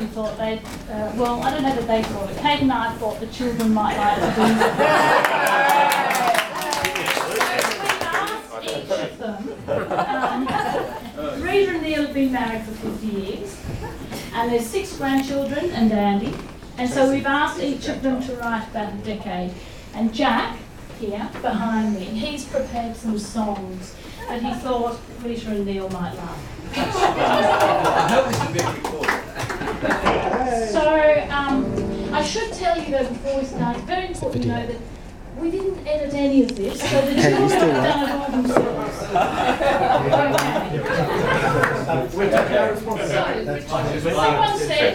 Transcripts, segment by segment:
thought they, well, I don't know that they thought it. Kate and I thought the children might like to do it. So we've asked each of them. Rita and Neil have been married for 50 years, and there's 6 grandchildren and Andy. And so we've asked each of them to write about a decade. And Jack, here behind me, he's prepared some songs that he thought Rita and Neil might love. I hope this is being recorded. So, I should tell you though before we start, it's very important to know that we didn't edit any of this, so the children have done it all themselves. Someone said,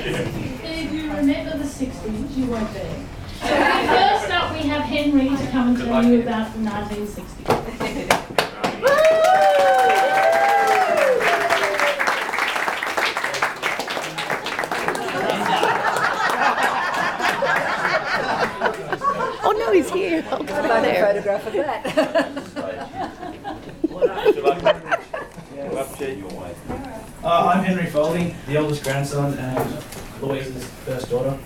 if you remember the 60s, you weren't there. So first up we have Henry to come and tell you about the 1960s. Oh no, he's here. I'll go down there. Photograph of that. I'm Henry Folding, the oldest grandson and Louise's first daughter.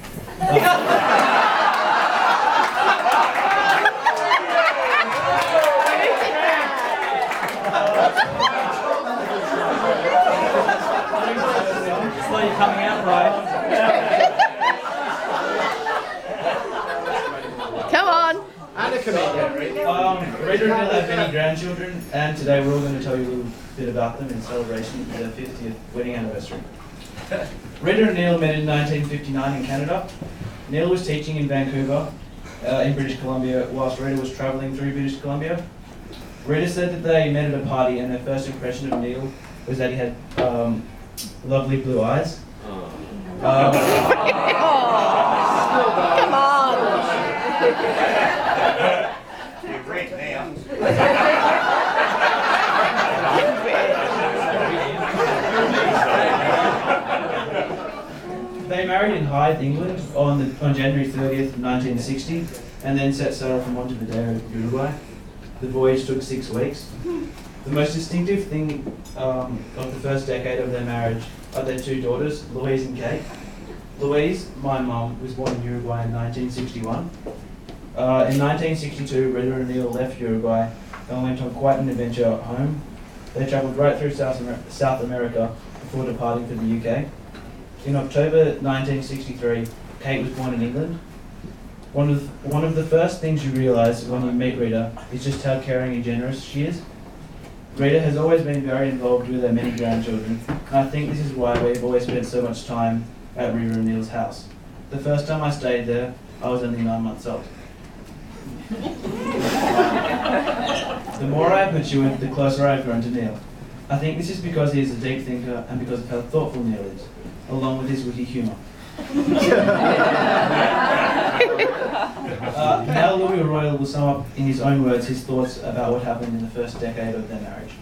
Slow you coming out, right? Come on. And a comedian, Rita. Rita and Neil have many grandchildren, and today we're all going to tell you a little bit about them in celebration of their 50th wedding anniversary. Rita and Neil met in 1959 in Canada. Neil was teaching in Vancouver, in British Columbia, whilst Rita was travelling through British Columbia. Rita said that they met at a party, and her first impression of Neil was that he had lovely blue eyes. Come on. You've read now. They married in Hythe, England on January 30th, 1960, and then set sail from Montevideo, Uruguay. The voyage took 6 weeks. The most distinctive thing of the first decade of their marriage are their 2 daughters, Louise and Kate. Louise, my mum, was born in Uruguay in 1961. In 1962, Rita and Neil left Uruguay and went on quite an adventure home. They travelled right through South America before departing for the UK. In October 1963, Kate was born in England. One of the first things you realise when you meet Rita is just how caring and generous she is. Rita has always been very involved with her many grandchildren, and I think this is why we've always spent so much time at Rita and Neil's house. The first time I stayed there, I was only 9 months old. The more I've matured, the closer I've grown to Neil. I think this is because he is a deep thinker and because of how thoughtful Neil is, along with his witty humour. Now Louis Royal will sum up in his own words his thoughts about what happened in the first decade of their marriage.